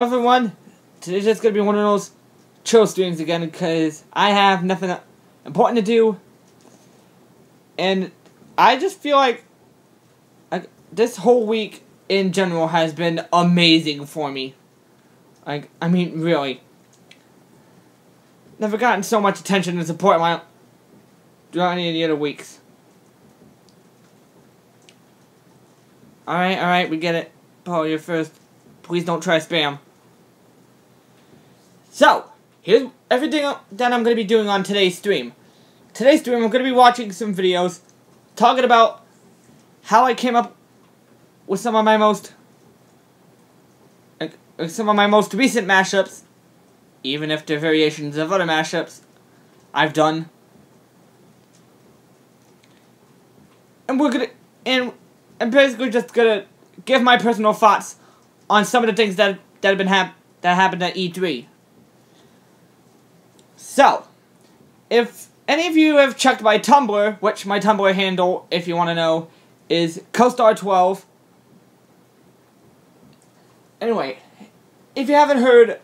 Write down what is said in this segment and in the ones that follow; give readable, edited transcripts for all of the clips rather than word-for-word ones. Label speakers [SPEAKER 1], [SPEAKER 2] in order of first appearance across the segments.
[SPEAKER 1] Everyone, today's just gonna be one of those chill streams again because I have nothing important to do, and I just feel like this whole week in general has been amazing for me. I mean, really, never gotten so much attention and support throughout any of the other weeks. Alright, we get it. Paul, you're first. Please don't try spam. So, here's everything that I'm going to be doing on today's stream. Today's stream, I'm going to be watching some videos, talking about how I came up with some of my most recent mashups, even if they're variations of other mashups I've done. And we're gonna, and I'm basically just gonna give my personal thoughts on some of the things that happened at E3. So, if any of you have checked my Tumblr, which my Tumblr handle, if you want to know, is CoStar12. Anyway, if you haven't heard,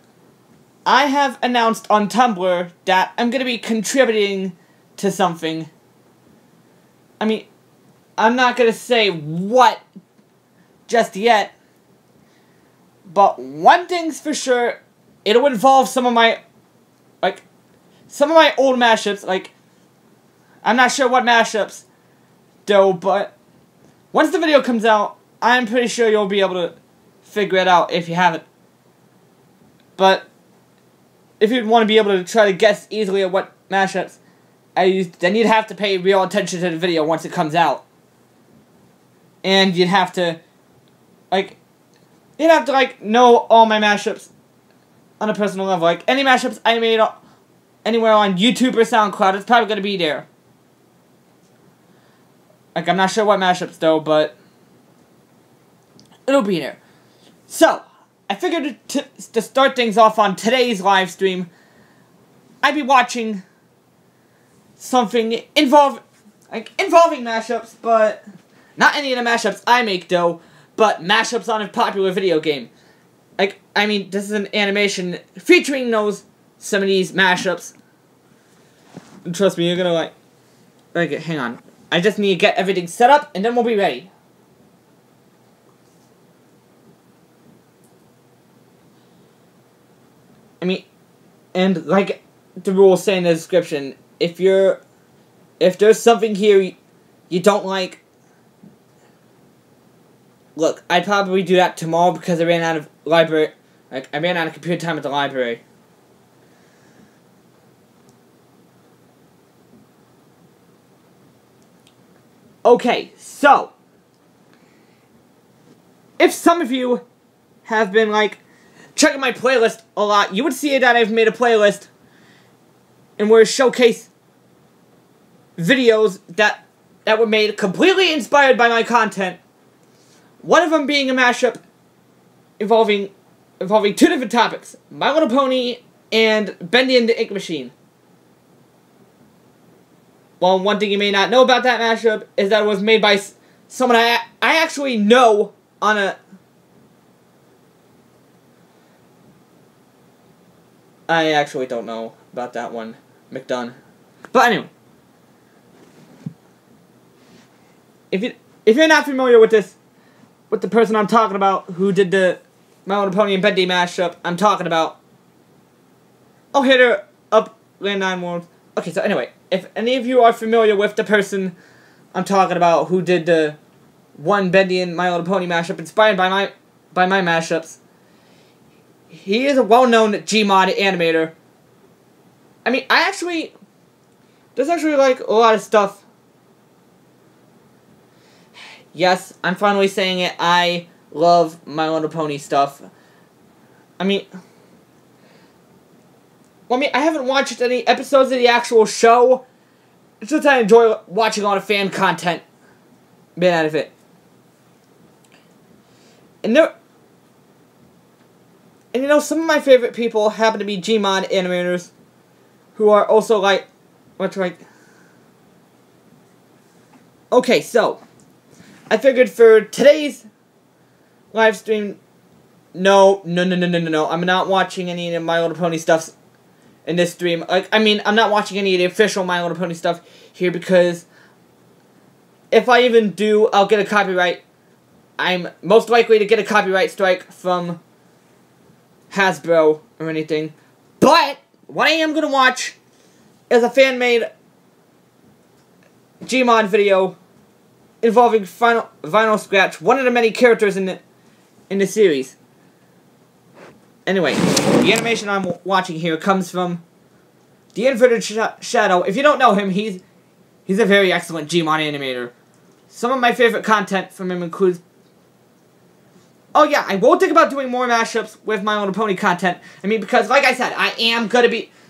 [SPEAKER 1] I have announced on Tumblr that I'm going to be contributing to something. I mean, I'm not going to say what just yet, but one thing's for sure, it'll involve some of my old mashups, I'm not sure what mashups, though, but once the video comes out, I'm pretty sure you'll be able to figure it out if you haven't. But if you want to be able to try to guess easily at what mashups I used, then you'd have to pay real attention to the video once it comes out. And you'd have to, know all my mashups on a personal level. Any mashups I made anywhere on YouTube or SoundCloud, it's probably going to be there. I'm not sure what mashups, though, but it'll be there. So, I figured to start things off on today's live stream, I'd be watching something involving mashups, but not any of the mashups I make, though, but mashups on a popular video game. I mean, this is an animation featuring some of these mashups. And trust me, you're gonna hang on. I just need to get everything set up, and then we'll be ready. I mean, and like the rules say in the description, if there's something here you don't like, look, I'd probably do that tomorrow because I ran out of computer time at the library. Okay, so if some of you have been checking my playlist a lot, you would see that I've made a playlist and where I showcase videos that were made completely inspired by my content. One of them being a mashup involving two different topics: My Little Pony and Bendy and the Ink Machine. Well, one thing you may not know about that mashup is that it was made by someone I actually know on a... I actually don't know about that one, McDunn. But anyway, if you're not familiar with the person I'm talking about who did the My Little Pony and Bendy mashup, I'm talking about, I'll hit her up, land 9 worlds. Okay, so anyway, if any of you are familiar with the person I'm talking about who did the one Bendy and My Little Pony mashup inspired by my mashups, he is a well-known Gmod animator. I mean, there's actually a lot of stuff. Yes, I'm finally saying it, I love My Little Pony stuff. I haven't watched any episodes of the actual show. It's just I enjoy watching a lot of fan content made out of it. And some of my favorite people happen to be Gmod animators who are also okay, so I figured for today's live stream No. I'm not watching any of My Little Pony stuff in this stream. I'm not watching any of the official My Little Pony stuff here because if I even do, I'll get a copyright. I'm most likely to get a copyright strike from Hasbro or anything. But what I am going to watch is a fan-made Gmod video involving Vinyl Scratch, one of the many characters in the series. Anyway, the animation I'm watching here comes from the Inverted Shadow. If you don't know him, he's a very excellent Gmod animator. Some of my favorite content from him includes... Oh yeah, I won't think about doing more mashups with My Little Pony content. I mean, because like I said, I am gonna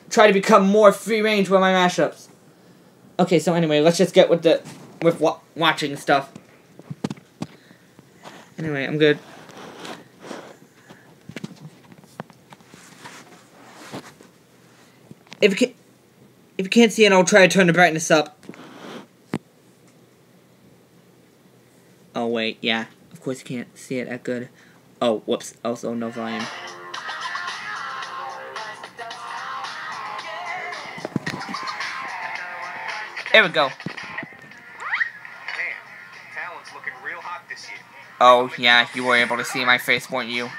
[SPEAKER 1] try to become more free range with my mashups. Okay, so anyway, let's just get with watching stuff. Anyway, I'm good. If you can't see it, I'll try to turn the brightness up. Oh wait, yeah. Of course you can't see it that good. Oh, whoops. Also, no volume. There we go. Oh, yeah, you were able to see my face, weren't you?
[SPEAKER 2] No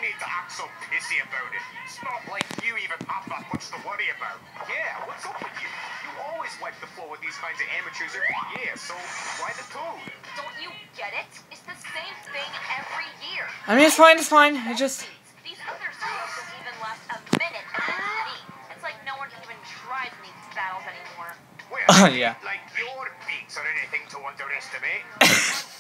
[SPEAKER 2] need to act so pissy about it. It's not like you even have that much to worry about. Yeah, what's up with you? You always wipe the floor with these kinds of amateurs every year, so why the toad?
[SPEAKER 3] Don't you get it? It's the same thing every year.
[SPEAKER 1] I mean, it's fine, It just...
[SPEAKER 3] These other schools don't even last a minute against me. It's like no one even tries these battles anymore.
[SPEAKER 2] Well,
[SPEAKER 1] yeah.
[SPEAKER 2] Like your beats or anything to underestimate.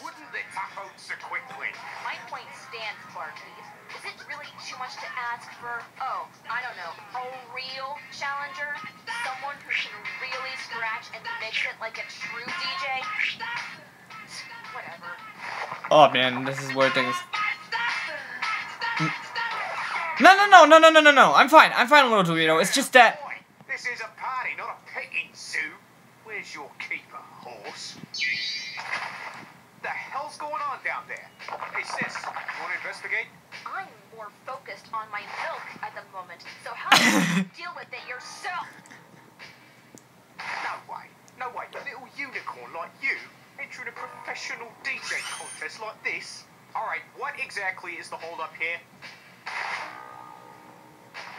[SPEAKER 2] Wouldn't they tap out so quickly?
[SPEAKER 3] My point stands, Barkeys. Is it really too much to ask for, I don't know, a real challenger? Someone who can really scratch and mix it like a true DJ? Whatever.
[SPEAKER 1] Oh man, this is where things... No. I'm fine, little Dorito. It's just that...
[SPEAKER 2] Boy, this is a party, not a petting zoo. Where's your keeper, horse? The hell's going on down there? Hey sis, you want to investigate?
[SPEAKER 3] I'm more focused on my milk at the moment, so how do you deal with it yourself?
[SPEAKER 2] No way, a little unicorn like you entering a professional DJ contest like this? Alright, what exactly is the hold up here?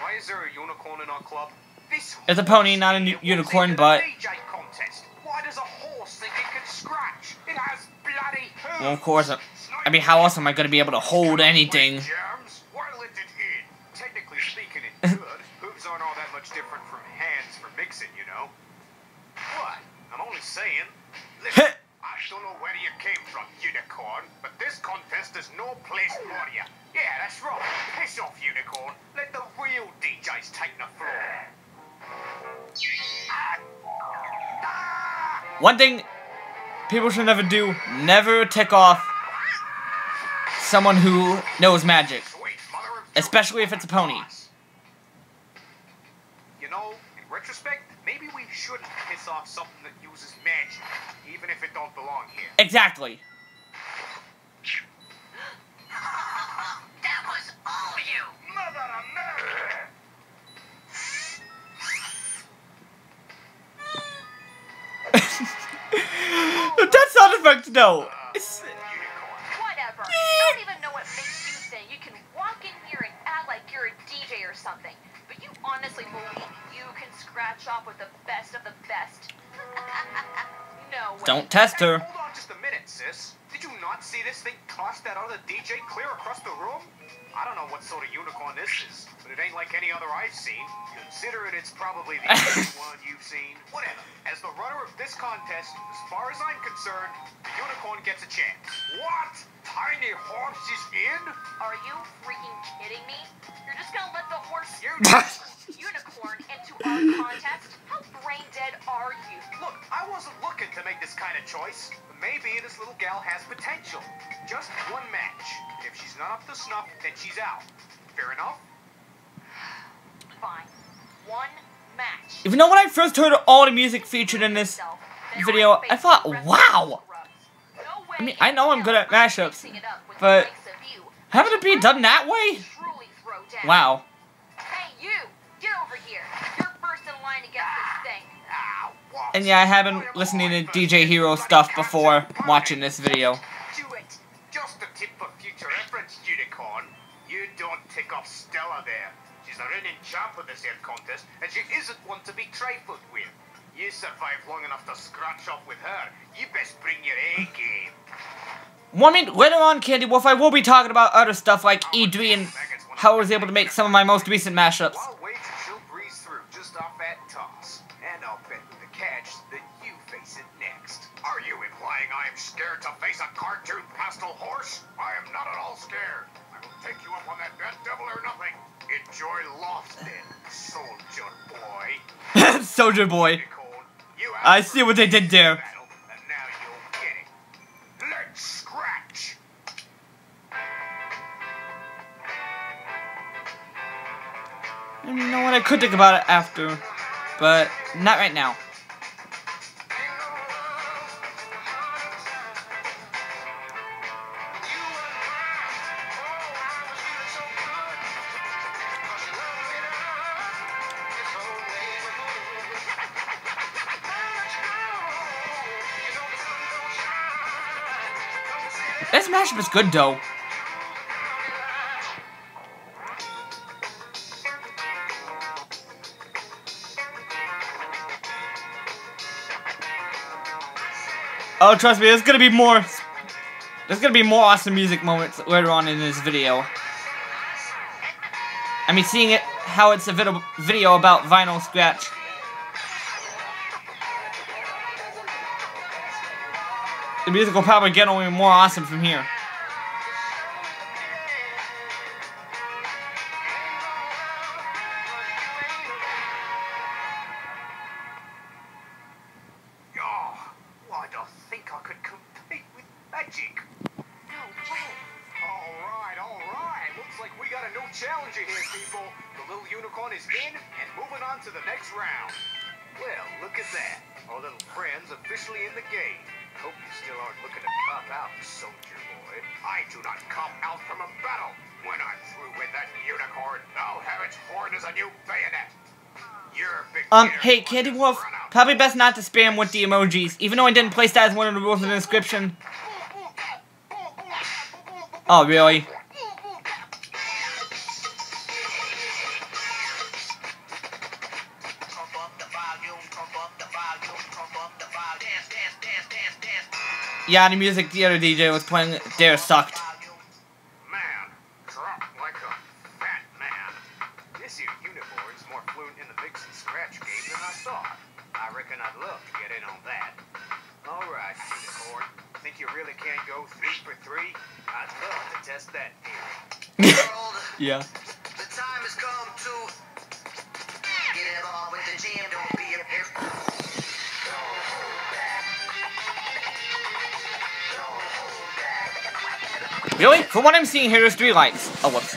[SPEAKER 2] Why is there a unicorn in our club?
[SPEAKER 1] It's a pony, not a unicorn, but...
[SPEAKER 2] DJ contest. Why does a horse think it can scratch? It has bloody hooves.
[SPEAKER 1] Well, of course. I mean, how else am I going to be able to hold anything?
[SPEAKER 2] Why let it in? Technically speaking, it could. Hooves aren't all that much different from hands for mixing, you know. What? I'm only saying. Listen, I don't know where you came from, unicorn, but this contest is no place for you. Yeah, that's right. Piss off, unicorn. Let the real DJs take the floor.
[SPEAKER 1] One thing people should never do, never tick off someone who knows magic. Especially if it's a pony.
[SPEAKER 2] You know, in retrospect, maybe we shouldn't piss off something that uses magic, even if it don't belong here.
[SPEAKER 1] Exactly.
[SPEAKER 3] That was all you!
[SPEAKER 2] Mother of murder!
[SPEAKER 1] That sound effect, no. It's...
[SPEAKER 3] Whatever. I don't even know what makes you think you can walk in here and act like you're a DJ or something. But you honestly believe you can scratch off with the best of the best? No way.
[SPEAKER 1] Don't test her.
[SPEAKER 2] Hold on just a minute, sis. Did you not see this thing toss that other DJ clear across the room? I don't know what sort of unicorn this is, but it ain't like any other I've seen. Considering it's probably the only one you've seen. Whatever. As the runner of this contest, as far as I'm concerned, the unicorn gets a chance. What? Tiny horse is in?
[SPEAKER 3] Are you freaking kidding me? You're just gonna let the horse unicorn into our contest? How brain dead are you?
[SPEAKER 2] Look, I wasn't looking to make this kind of choice, but maybe this little gal has potential. Just one match. If she's not up to snuff, then she's out. Fair enough?
[SPEAKER 3] Fine. One match.
[SPEAKER 1] Even though when I first heard all the music featured in this video, I thought, wow!
[SPEAKER 3] No way
[SPEAKER 1] I mean, I know I'm good at mashups, but having it be done that way? Wow.
[SPEAKER 3] Hey, you! Get over here. You're first in line to get this thing.
[SPEAKER 1] And yeah, I have been listening to DJ Hero stuff before watching this video.
[SPEAKER 2] Do it. Just a tip for future reference, Unicorn. You don't take off Stella there. She's a reigning champ of this here contest, and she isn't one to be trifled with. You survived long enough to scratch off with her. You best bring your A game.
[SPEAKER 1] Well, I mean, later on, Candy Wolf, I will be talking about other stuff like E3 and how I was able to make some of my most recent mashups.
[SPEAKER 2] I'll wait till she'll breeze through just off that toss. And I'll bet with the catch that you face it next. Are you implying I am scared to face a cartoon pastel horse? I am not at all scared. I will take you up on that bet, double or nothing. Enjoy loss then, soldier boy.
[SPEAKER 1] Soldier Boy. I see what they did there.
[SPEAKER 2] And now you'll get it. Let's scratch.
[SPEAKER 1] You know what, I could think about it after, but not right now. This mashup is good though. Oh, trust me, there's gonna be more. There's gonna be more awesome music moments later on in this video. I mean, seeing it how it's a video about vinyl scratch. The music will probably get only more awesome from here.
[SPEAKER 2] Oh, I don't think I could compete with magic.
[SPEAKER 3] No way.
[SPEAKER 2] All right. Looks like we got a new challenger here, people. The little unicorn is in and moving on to the next round. Well, look at that. Our little friend's officially in the game. Hope you still aren't looking to cop out, soldier boy. I do not cop out from a battle. When I'm through with that unicorn, I'll have its horn as a new bayonet. You're a big
[SPEAKER 1] Hey, Candy Wolf, probably best not to spam with the emojis, even though I didn't place that as one of the rules in the description. Oh, really? Yeah, the music the other DJ was playing there sucked.
[SPEAKER 2] Man, drop like a fat man. This here unicorn's more fluent in the mix and scratch game than I thought. I reckon I'd love to get in on that. Alright, unicorn. Think you really can't go 3 for 3? I'd love to test that theory.
[SPEAKER 1] Yeah.
[SPEAKER 4] The time has come to get involved with the jam. Don't be a
[SPEAKER 1] Really? From what I'm seeing here, there's 3 lights. Oh, whoops.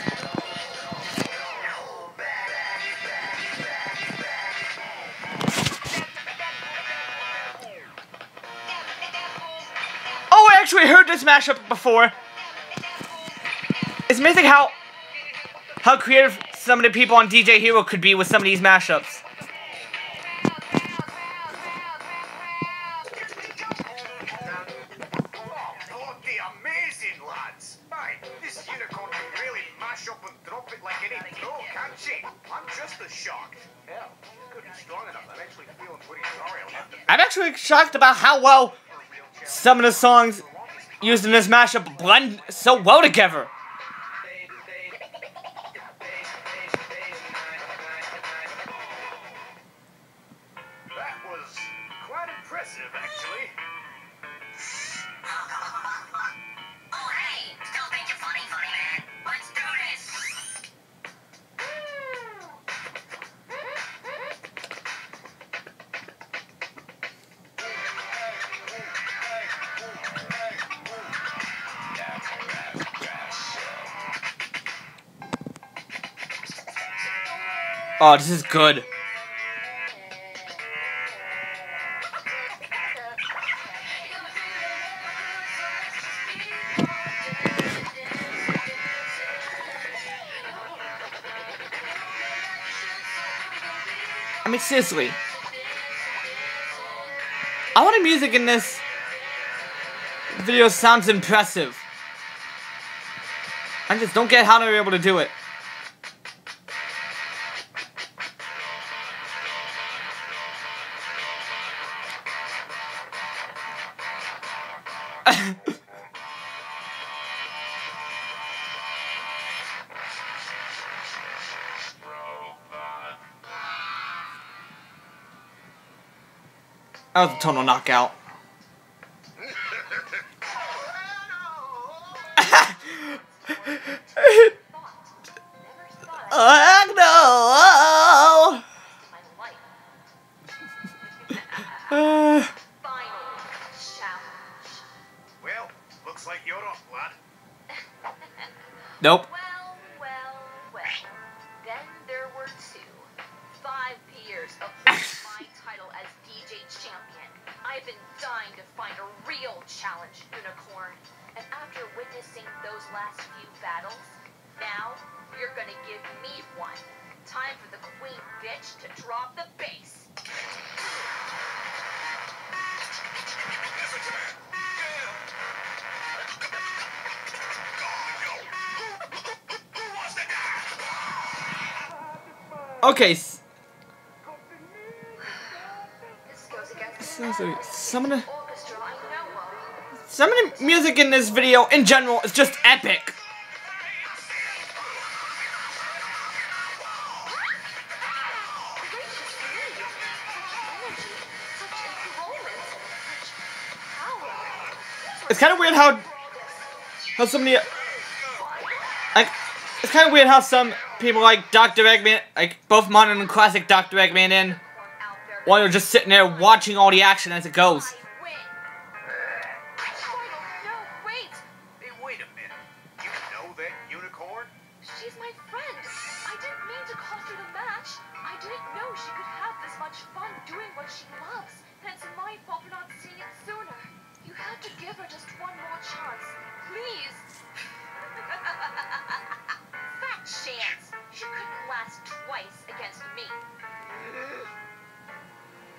[SPEAKER 1] Oh, I actually heard this mashup before. It's amazing how creative some of the people on DJ Hero could be with some of these mashups. I'm actually shocked about how well some of the songs used in this mashup blend so well together.
[SPEAKER 2] That was quite impressive, actually.
[SPEAKER 4] Oh, hey! Still think you're funny, man. Let's do this!
[SPEAKER 1] Oh, this is good. mean, seriously. I want the music in this video sounds impressive. I just don't get how they were able to do it. That was a total knockout. Oh no!
[SPEAKER 2] Well, looks like you're up, lad.
[SPEAKER 1] Nope.
[SPEAKER 3] Well. Then there were 5 years of my title as DJ champion. I've been dying to find a real challenge, Unicorn. And after witnessing those last few battles, now you're gonna give me one. Time for the queen bitch to drop the bass.
[SPEAKER 1] Okay.
[SPEAKER 3] This goes against
[SPEAKER 1] Some of the
[SPEAKER 3] orchestra I know of.
[SPEAKER 1] some of the music in this video in general is just epic. It's kind of weird how some of the like it's kind of weird how some people like Dr. Eggman, like both modern and classic Dr. Eggman, in while you're just sitting there watching all the action as it goes.
[SPEAKER 2] Hey, wait a minute. You know that Unicorn?
[SPEAKER 3] She's my friend. I didn't mean to cost her the match. I didn't know she could have this much fun doing what she loves. And it's my fault for not seeing it sooner. You had to give her just one more chance. Please. Fat chance. She couldn't last twice against me.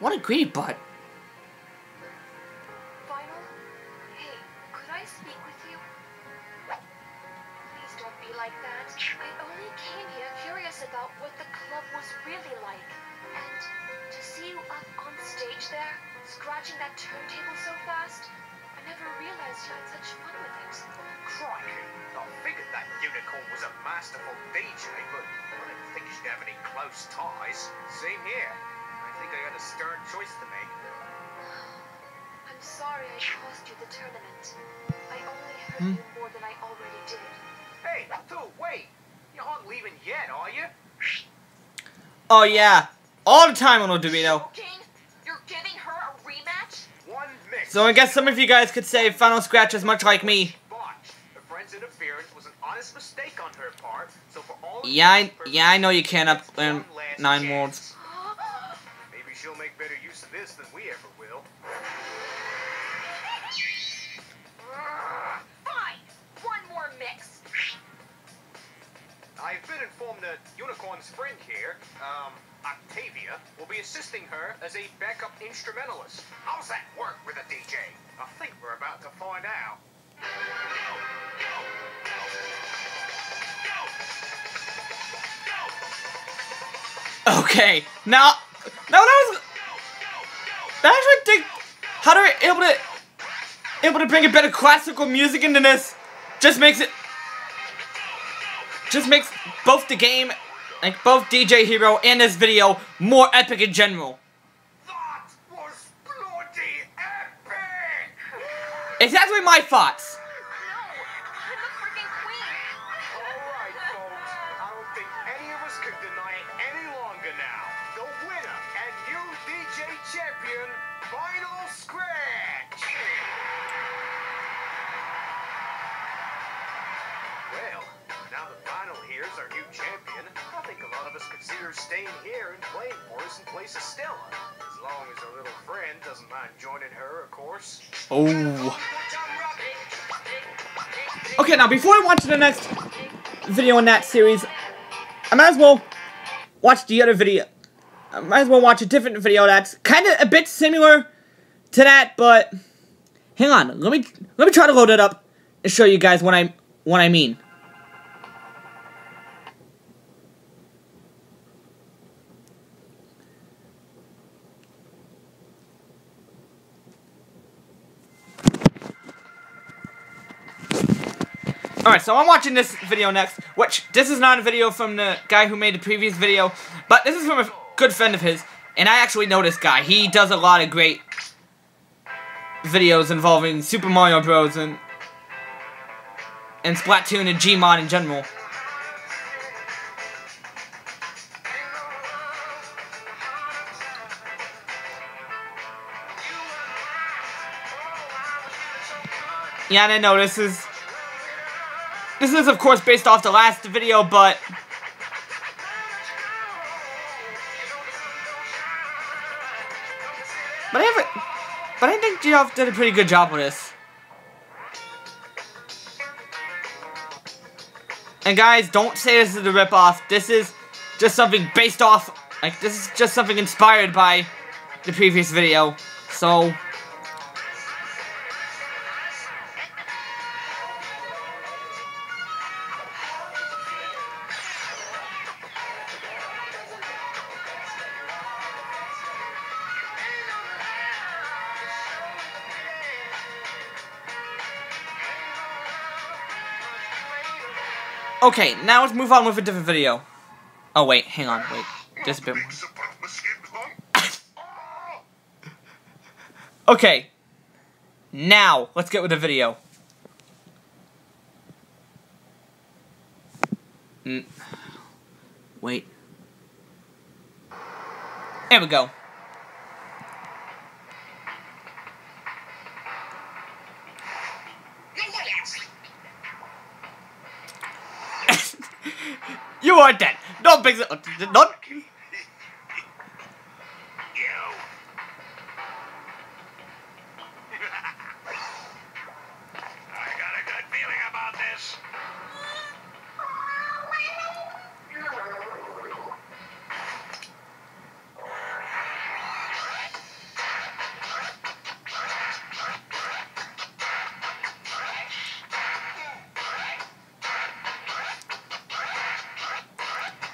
[SPEAKER 1] What a greedy butt.
[SPEAKER 3] Final? Hey, could I speak with you? Please don't be like that. I only came here curious about what the club was really like. And to see you up on stage there, scratching that turntable so fast, I never realized you had such fun with it.
[SPEAKER 2] Crikey. I figured that Unicorn was a masterful DJ, but I didn't think she'd have any close ties. Same here. I think I had a stern choice to make.
[SPEAKER 3] I'm sorry I cost you the tournament. I only hurt you more than I already did.
[SPEAKER 2] Hey, dude, wait. You aren't leaving yet, are you?
[SPEAKER 1] Oh yeah, all the time on DeVito.
[SPEAKER 3] Joking? You're giving her a rematch?
[SPEAKER 2] One mix.
[SPEAKER 1] So I guess some of you guys could say Final Scratch is much like me.
[SPEAKER 2] The friend's interference was an honest mistake on her part, so for all
[SPEAKER 1] Yeah, I know you can't up 9 worlds.
[SPEAKER 2] Maybe she'll make better use of this than we ever will.
[SPEAKER 3] Fine! One more mix.
[SPEAKER 2] I've been informed that Unicorn's friend here, Octavia, will be assisting her as a backup instrumentalist. How's that work with a DJ? I think we're about to find out.
[SPEAKER 1] Okay, now that actually think how they're able to bring a bit of classical music into this just makes both the game, like both DJ Hero and this video, more epic in general.
[SPEAKER 2] That was bloody epic!
[SPEAKER 1] Exactly my thoughts.
[SPEAKER 3] No, I'm the freaking queen.
[SPEAKER 2] Alright, folks. I don't think any of us can deny it any longer now. The winner and new DJ champion, Final Scratch! Well, now that Final here's our new champion, I think a lot of us could see her staying here and playing for us in place of Stella. As long as her little friend doesn't mind joining her, of course.
[SPEAKER 1] Oh. Okay, now before I watch the next video in that series, I might as well watch the other video. I might as well watch a different video that's kind of a bit similar to that, but hang on, let me try to load it up and show you guys what I mean. Alright, so I'm watching this video next, which, this is not a video from the guy who made the previous video, but this is from a good friend of his, and I actually know this guy. He does a lot of great videos involving Super Mario Bros. and Splatoon and Gmod in general. Yeah, and I know this is of course based off the last video, but I think Geoff did a pretty good job with this. And guys, don't say this is a ripoff. This is just something based off, like, this is just something inspired by the previous video. So okay, now let's move on with a different video. Oh wait, hang on, wait. Just a bit more. Okay. Now, let's get with the video. Wait. There we go. You are dead. No big not.
[SPEAKER 2] I got a good feeling about this.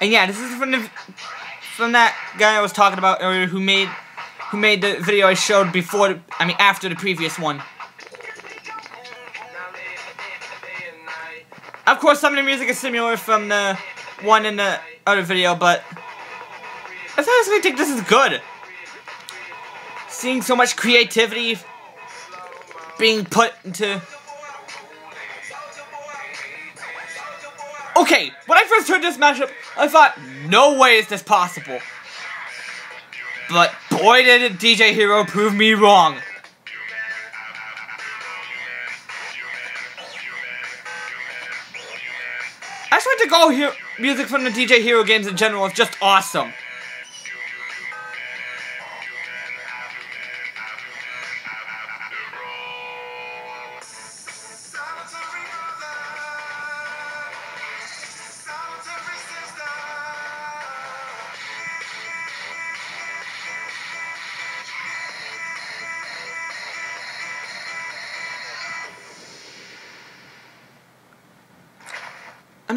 [SPEAKER 1] And yeah, this is from that guy I was talking about earlier who made the video I showed before, after the previous one. Of course, some of the music is similar from the one in the other video, but I honestly think this is good. Seeing so much creativity being put into... Okay, when I first heard this mashup, I thought, no way is this possible. But boy did DJ Hero prove me wrong. I just want to go music from the DJ Hero games in general is just awesome.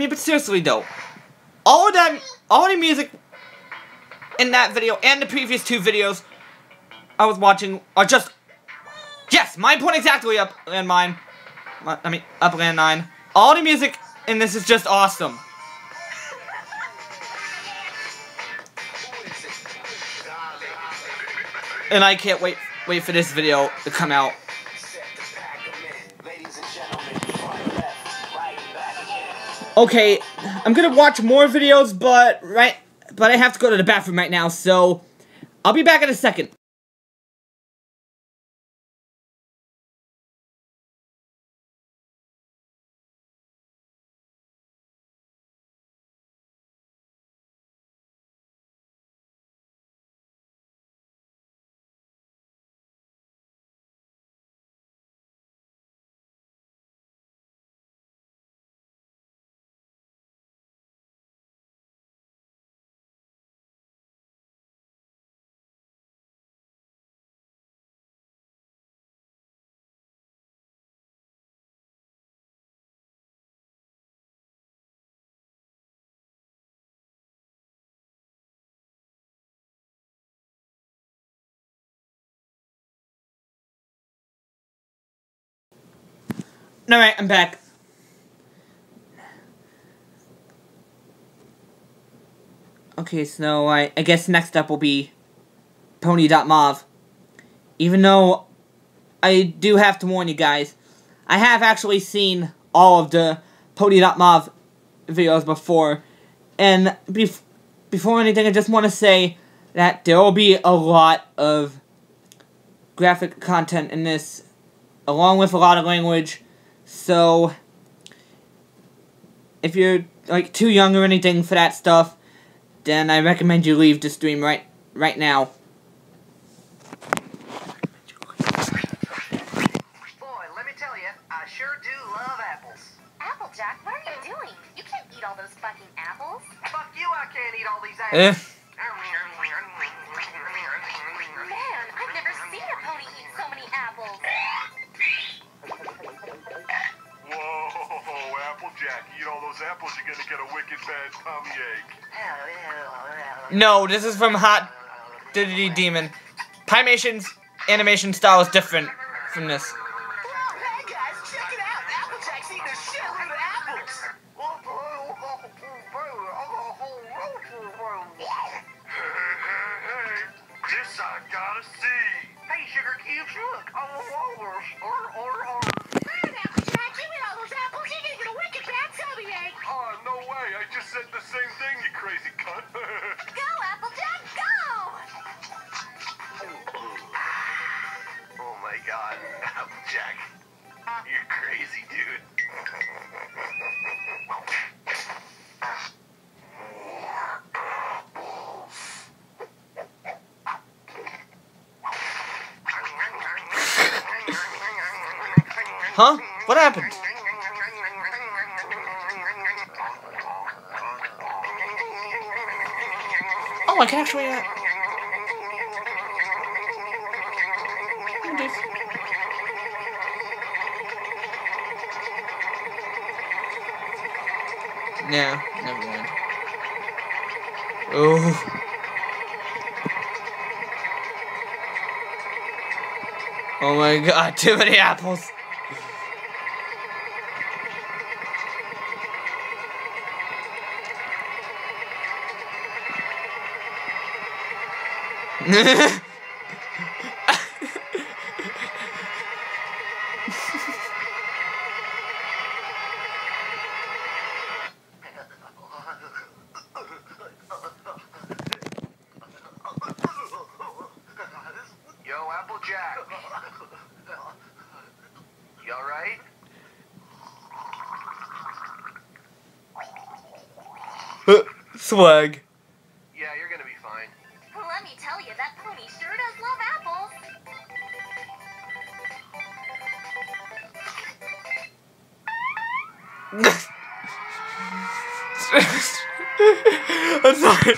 [SPEAKER 1] But seriously though, all the music in that video and the previous two videos I was watching are just, yes, mine point exactly Upland 9. Upland 9. All the music in this is just awesome. And I can't wait for this video to come out. Okay, I'm gonna watch more videos, but I have to go to the bathroom right now, so I'll be back in a second. Alright, I'm back. Okay, so I guess next up will be Pony.Mauve. Even though I do have to warn you guys, I have actually seen all of the Pony.Mauve videos before. And before anything, I just want to say that there will be a lot of graphic content in this, along with a lot of language. So, if you're like too young or anything for that stuff, then I recommend you leave the stream right now.
[SPEAKER 4] Boy, let me tell you, I sure do love apples.
[SPEAKER 3] Applejack, what are you doing? You can't eat all those fucking apples.
[SPEAKER 4] Fuck you, I can't eat all these apples.
[SPEAKER 3] Man, I've never seen a pony eat so many apples.
[SPEAKER 2] Whoa, Applejack, eat all those apples, you're gonna get a wicked bad tummy ache.
[SPEAKER 1] No, this is from Hot Diddity Demon. Pymation's animation style is different from this.
[SPEAKER 4] Hey guys, check it out. Applejack's eating a shitload of apples.
[SPEAKER 2] Hey, this I gotta see.
[SPEAKER 4] Hey, Sugar Cubes, look.
[SPEAKER 3] Man, Applejack, you eat all those apples, you're gonna get a wicked bad tummy ache.
[SPEAKER 2] Oh, no way, I just said the same thing, you crazy cunt.
[SPEAKER 3] Go, Applejack, go!
[SPEAKER 2] Oh my god, Applejack. You're crazy, dude.
[SPEAKER 1] Huh? What happened? Oh, I can actually, No, never mind. Oh. Oh my god, too many apples.
[SPEAKER 2] Yo, Applejack. You alright?
[SPEAKER 1] Swag.
[SPEAKER 2] Yeah, you're gonna be fine.
[SPEAKER 3] Well, let me tell you, that pony sure does love apples.
[SPEAKER 1] I'm sorry.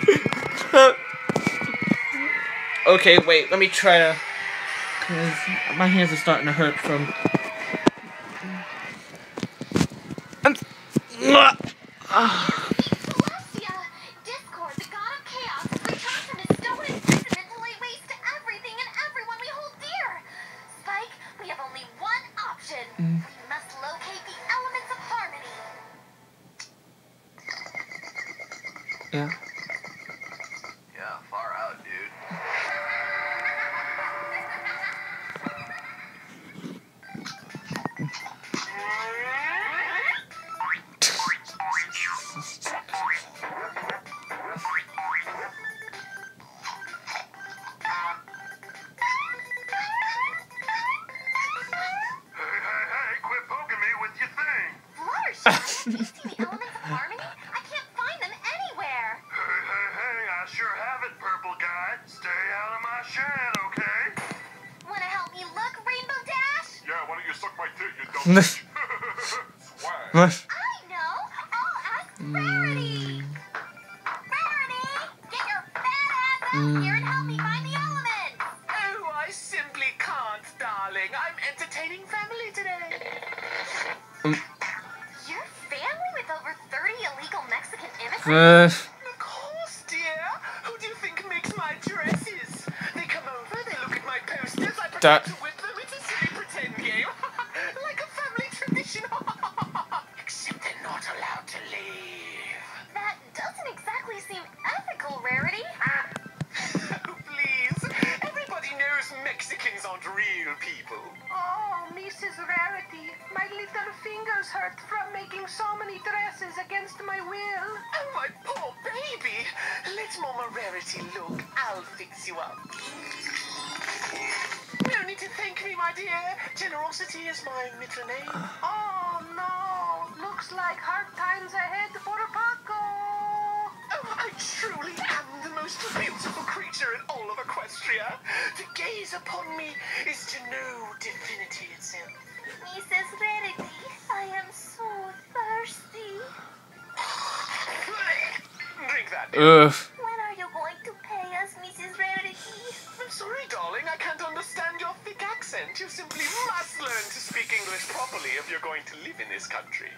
[SPEAKER 1] Okay, wait, let me try to... Cause my hands are starting to hurt from...
[SPEAKER 3] Celestia! Discord, the god of chaos, has returned from his stone imprisonment to lay waste to everything and everyone we hold dear. Spike, we have only one option. We must locate the elements of harmony.
[SPEAKER 1] Yeah.
[SPEAKER 2] Yeah, far out, dude. Hey, quit poking me with your thing.
[SPEAKER 3] Fluttershy, have you seen the elements of harmony? I can't find them anywhere.
[SPEAKER 2] Hey, I sure have it, purple guy. Stay out of my shed, okay?
[SPEAKER 3] Wanna help me look, Rainbow Dash?
[SPEAKER 2] Yeah, why don't you suck my dick, you dumb bitch? Swag.
[SPEAKER 3] I know! I'll ask Rarity! Rarity! Get your fat ass out here and help me find the elements!
[SPEAKER 4] Oh, I simply can't, darling. I'm entertaining family today.
[SPEAKER 3] Your family with over 30 illegal Mexican immigrants?
[SPEAKER 4] Of course, dear. Who do you think makes my dresses? They come over, they look at my posters, I pretend
[SPEAKER 1] That-
[SPEAKER 4] to whip them. It's a silly pretend game. Like a family tradition. my will. Oh, my poor baby. Let Mama Rarity look. I'll fix you up. No need to thank me, my dear. Generosity is my middle name. Oh, no. Looks like hard times ahead for Paco. Oh, I truly am the most beautiful creature in all of Equestria. To gaze upon me is to know divinity itself.
[SPEAKER 3] Mrs. Rarity, I am so thirsty.
[SPEAKER 2] Drink that.
[SPEAKER 1] Ugh.
[SPEAKER 3] When are you going to pay us, Mrs. Rarity?
[SPEAKER 2] I'm sorry, darling. I can't understand your thick accent. You simply must learn to speak English properly if you're going to live in this country.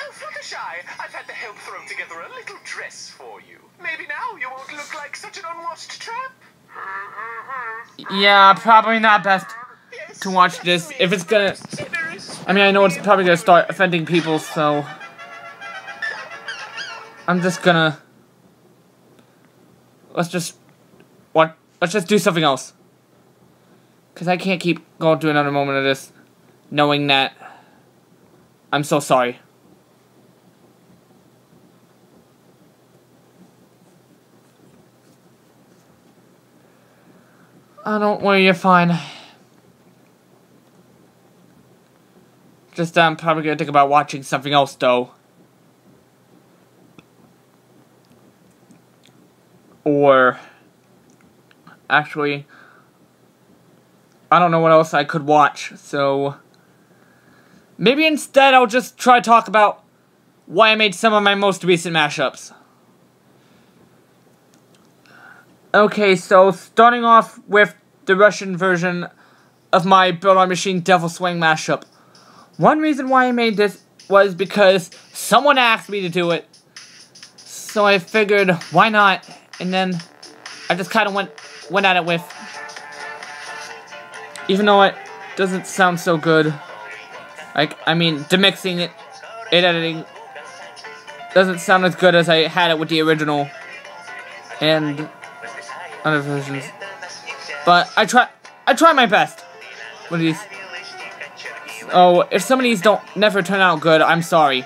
[SPEAKER 2] Oh, Fluttershy, I've had the help throw together a little dress for you. Maybe now you won't look like such an unwashed tramp.
[SPEAKER 1] Yeah, probably not best to watch this if it's gonna. I mean, I know it's probably gonna start offending people, so I'm just gonna. Let's just do something else. Cause I can't keep going through another moment of this, knowing that I'm so sorry. Oh, don't worry, you're fine. Just, I'm probably gonna think about watching something else, though. Or, actually, I don't know what else I could watch, so maybe instead I'll just try to talk about why I made some of my most recent mashups. Okay, so starting off with the Russian version of my Build On Machine Devil Swing mashup. One reason why I made this was because someone asked me to do it. So I figured, why not? And then I just kind of went at it with. Even though it doesn't sound so good. Like, I mean, demixing it, editing, doesn't sound as good as I had it with the original. And other versions. But I try my best with these. Oh, if some of these never turn out good, I'm sorry.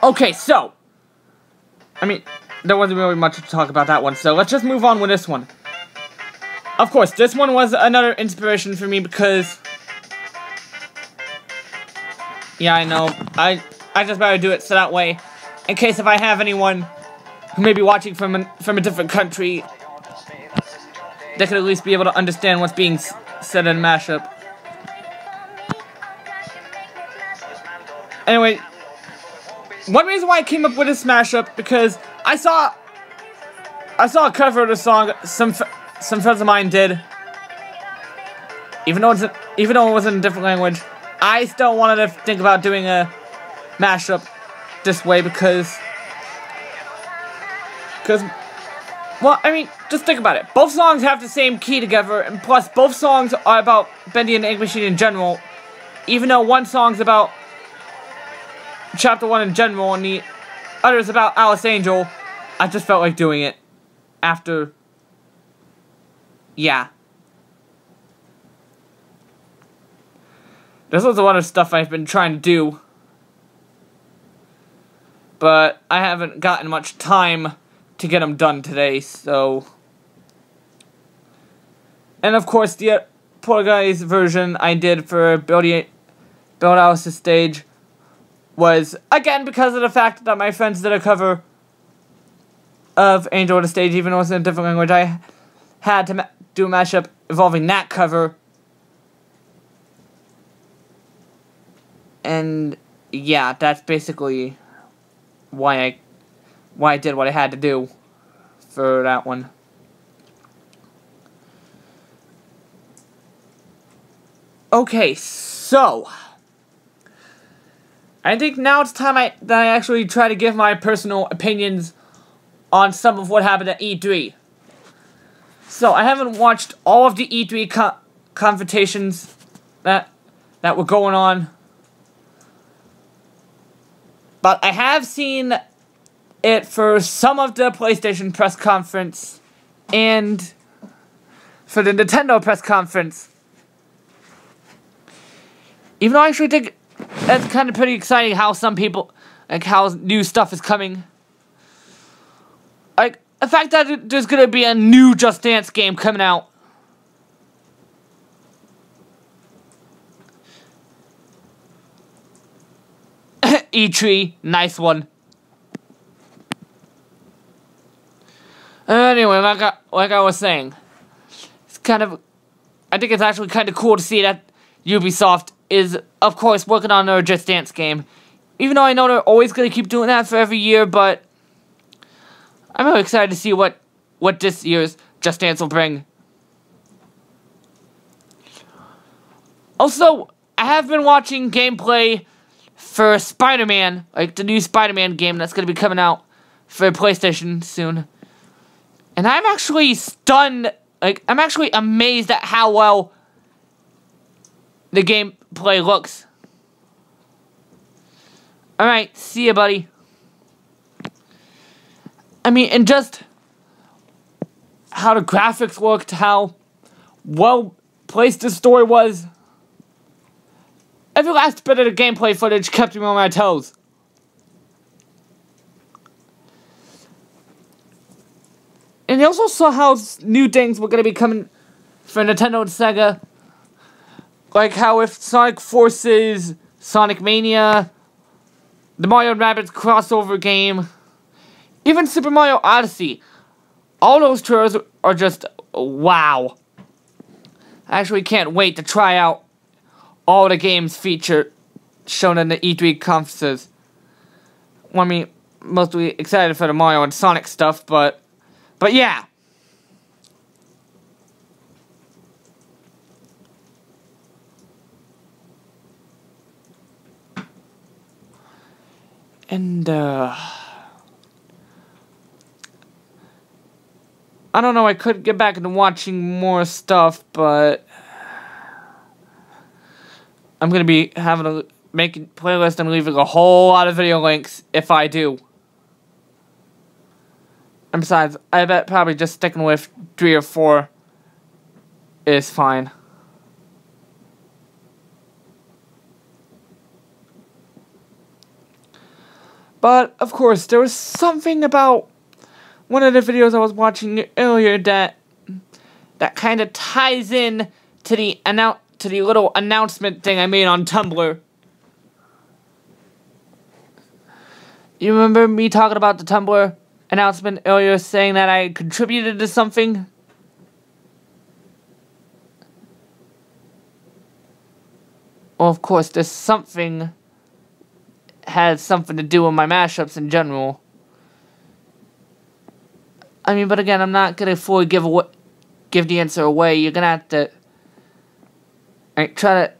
[SPEAKER 1] Okay, so I mean, there wasn't really much to talk about that one, so let's just move on with this one. Of course, this one was another inspiration for me because, yeah, I know, I just better do it so that way, in case if I have anyone who may be watching from a different country, they could at least be able to understand what's being said in a mashup. Anyway, one reason why I came up with this mashup because I saw a cover of the song some friends of mine did. Even though it was in a different language, I still wanted to think about doing a mashup this way because well, I mean, just think about it. Both songs have the same key together, and plus both songs are about Bendy and the Ink Machine in general. Even though one song's about Chapter 1 in general, and the other is about Alice Angel, I just felt like doing it after, yeah. There's lots of other stuff I've been trying to do, but I haven't gotten much time to get them done today, so. And of course, the Poor Guy's version I did for Build Alice's stage was, again, because of the fact that my friends did a cover of Angel on the Stage, even though it was in a different language, I had to do a mashup involving that cover. And, yeah, that's basically why I did what I had to do for that one. Okay, so I think now it's time that I actually try to give my personal opinions on some of what happened at E3. So I haven't watched all of the E3 confrontations that were going on, but I have seen it for some of the PlayStation press conference and for the Nintendo press conference. Even though I actually think that's kind of pretty exciting how some people, like how new stuff is coming. Like, the fact that there's gonna be a new Just Dance game coming out. E3, nice one. Anyway, like I was saying, it's kind of, I think it's actually kind of cool to see that Ubisoft is, of course, working on their Just Dance game. Even though I know they're always going to keep doing that for every year, but I'm really excited to see what this year's Just Dance will bring. Also, I have been watching gameplay for Spider-Man, like the new Spider-Man game that's going to be coming out for PlayStation soon. And I'm actually stunned, like, I'm actually amazed at how well the gameplay looks. Alright, see ya, buddy. I mean, and just how the graphics looked, how well placed the story was. Every last bit of the gameplay footage kept me on my toes. And they also saw how new things were going to be coming for Nintendo and Sega. Like how if Sonic Forces, Sonic Mania, the Mario & Rabbids crossover game, even Super Mario Odyssey, all those trailers are just wow. I actually can't wait to try out all the games featured shown in the E3 conferences. Well, I mean, mostly excited for the Mario and Sonic stuff, but yeah. And, I don't know, I could get back into watching more stuff, but I'm gonna be making a playlist and leaving a whole lot of video links if I do. And besides, I bet probably just sticking with 3 or 4 is fine. But, of course, there was something about one of the videos I was watching earlier that kind of ties in to the little announcement thing I made on Tumblr. You remember me talking about the Tumblr announcement earlier, saying that I contributed to something? Well, of course, this something has something to do with my mashups in general. I mean, but again, I'm not gonna fully give the answer away. You're gonna have to try to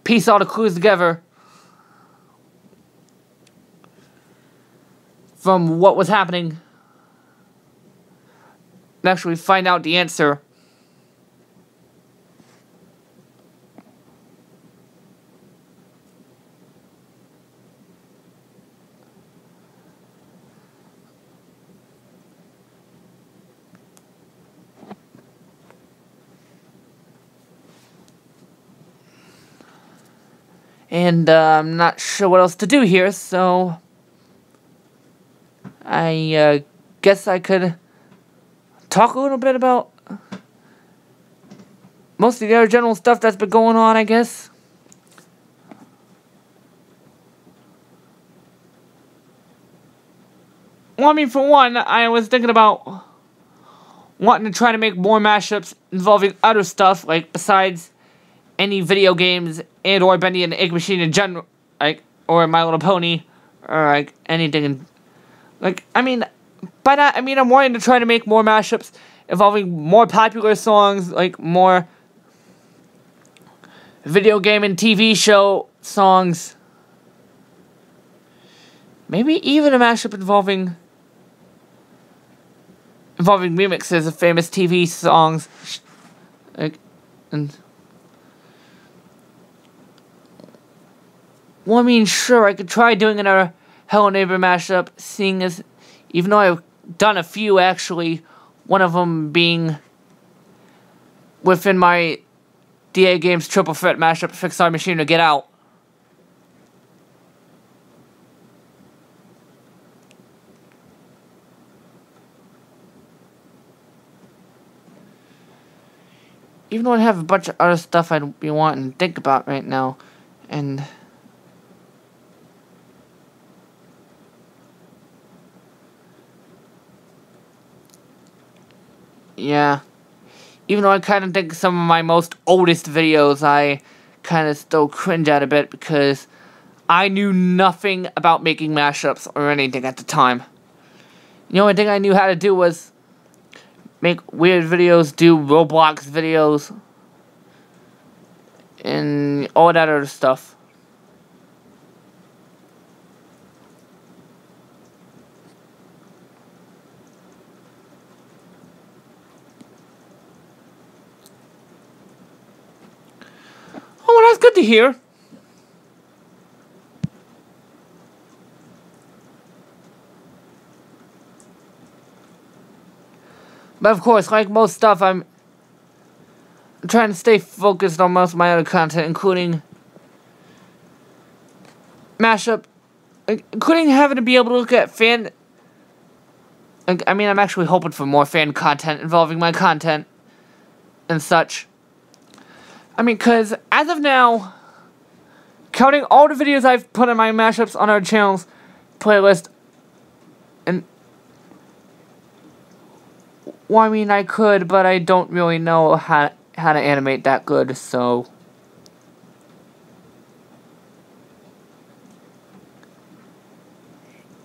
[SPEAKER 1] piece all the clues together from what was happening and actually find out the answer. And I'm not sure what else to do here, so I guess I could talk a little bit about most of the other general stuff that's been going on, I guess. Well, I mean, for one, I was thinking about wanting to try to make more mashups involving other stuff, like besides any video games and or Bendy and the Egg Machine in general, like, or My Little Pony, or like anything. Like, I mean, by that I mean I'm wanting to try to make more mashups involving more popular songs, like more video game and TV show songs. Maybe even a mashup involving remixes of famous TV songs. Like, and well, I mean, sure, I could try doing another Hello Neighbor mashup, seeing as, even though I've done a few, actually, one of them being within my DA Games Triple Threat Mashup Fixar machine to get out. Even though I have a bunch of other stuff I'd be wanting to think about right now, and yeah, even though I kind of think some of my most oldest videos I kind of still cringe at a bit because I knew nothing about making mashups or anything at the time. The only thing I knew how to do was make weird videos, do Roblox videos, and all that other stuff. Oh, well, that's good to hear. But of course, like most stuff, I'm trying to stay focused on most of my other content, including mashup, including having to be able to look at fan. I mean, I'm actually hoping for more fan content involving my content and such. I mean, because as of now, counting all the videos I've put in my mashups on our channel's playlist, and well, I mean, I could, but I don't really know how to animate that good, so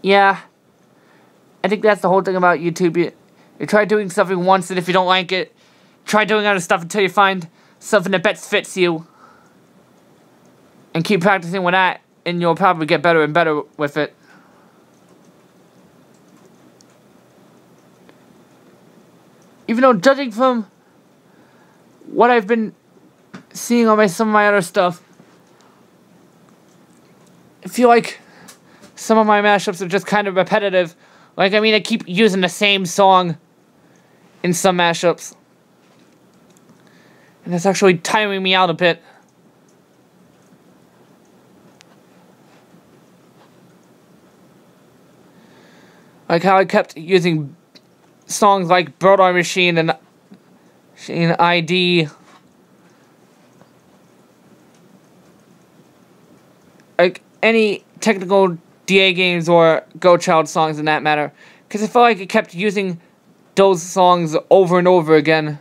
[SPEAKER 1] yeah, I think that's the whole thing about YouTube. You try doing something once, and if you don't like it, try doing other stuff until you find something that best fits you, and keep practicing with that, and you'll probably get better and better with it. Even though, judging from what I've been seeing on some of my other stuff, I feel like some of my mashups are just kind of repetitive. Like, I mean, I keep using the same song in some mashups, and it's actually tiring me out a bit. Like how I kept using songs like Bird Eye Machine and ID. Like any technical DA games or Go Child songs in that matter. Because I felt like I kept using those songs over and over again.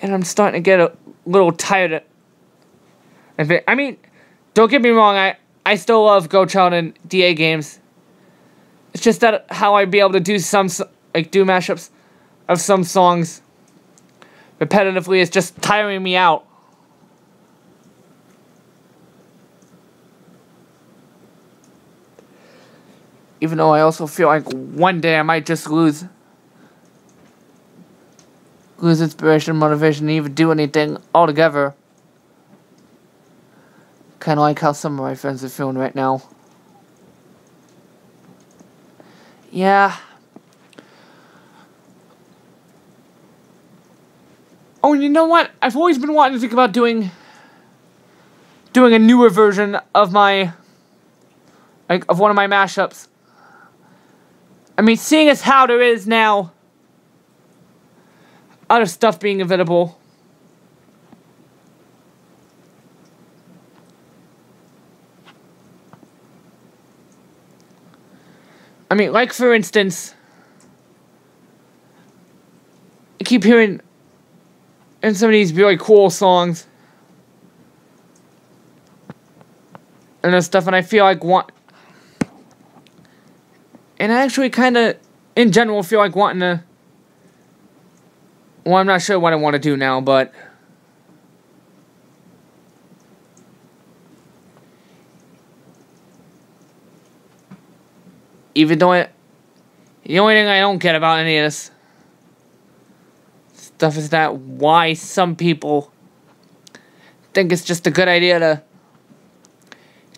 [SPEAKER 1] And I'm starting to get a little tired of it. I mean, don't get me wrong, I still love Go Child and DA games. It's just that how I'd be able to do do mashups of some songs repetitively is just tiring me out. Even though I also feel like one day I might just lose inspiration, motivation to even do anything altogether. Kind of like how some of my friends are feeling right now. Yeah. Oh, and you know what? I've always been wanting to think about doing a newer version of my, of one of my mashups. I mean, seeing as how there is now other stuff being available. I mean, like for instance, I keep hearing in some of these really cool songs and stuff, and I feel like and I actually kind of, in general, feel like wanting to. Well, I'm not sure what I want to do now, but even though the only thing I don't get about any of this stuff is that why some people think it's just a good idea to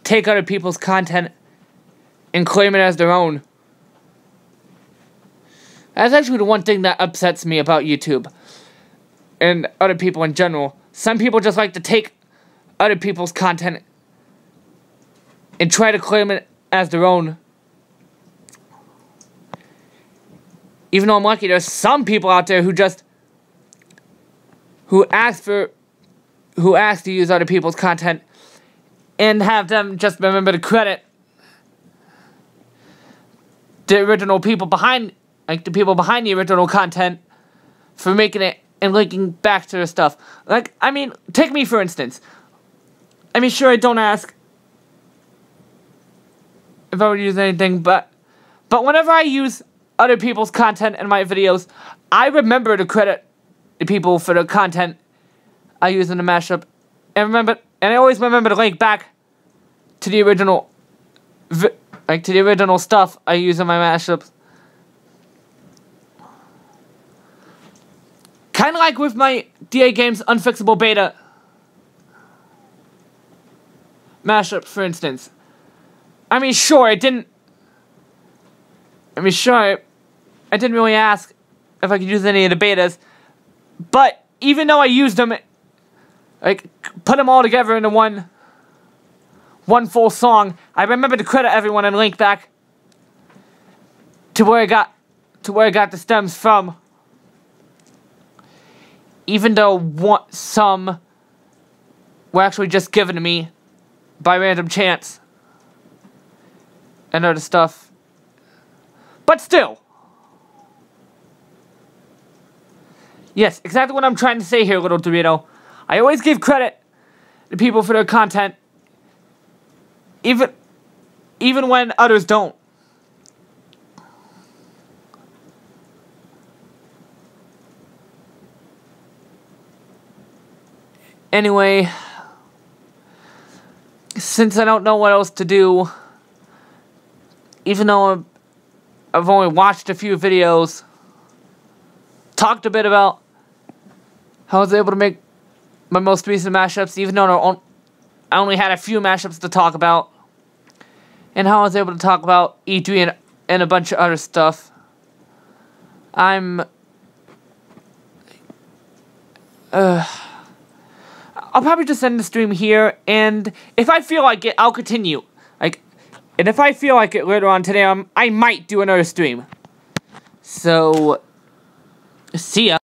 [SPEAKER 1] take other people's content and claim it as their own. That's actually the one thing that upsets me about YouTube. and other people in general. Some people just like to take other people's content and try to claim it as their own. Even though I'm lucky, there's some people out there who ask to use other people's content and have them just remember to credit the original people behind, like the people behind the original content, for making it and linking back to their stuff. Like, I mean, take me for instance. I mean, sure, I don't ask if I would use anything, but whenever I use other people's content in my videos, I remember to credit the people for the content I use in the mashup, and I always remember to link back to the original, to the original stuff I use in my mashups. Kind of like with my DA Games Unfixable Beta mashup, for instance. I mean, sure, I didn't really ask if I could use any of the betas, but even though I used them, like, put them all together into one full song, I remember to credit everyone and link back to where I got the stems from. Even though some were actually just given to me by random chance and other stuff. But still. Yes, exactly what I'm trying to say here, little Dorito. I always give credit to people for their content, even when others don't. Anyway, since I don't know what else to do, even though I've only watched a few videos, talked a bit about how I was able to make my most recent mashups, even though I only had a few mashups to talk about, and how I was able to talk about E3 and a bunch of other stuff. I'll probably just end the stream here, and if I feel like it, I'll continue. And if I feel like it later on today, I might do another stream. So, see ya.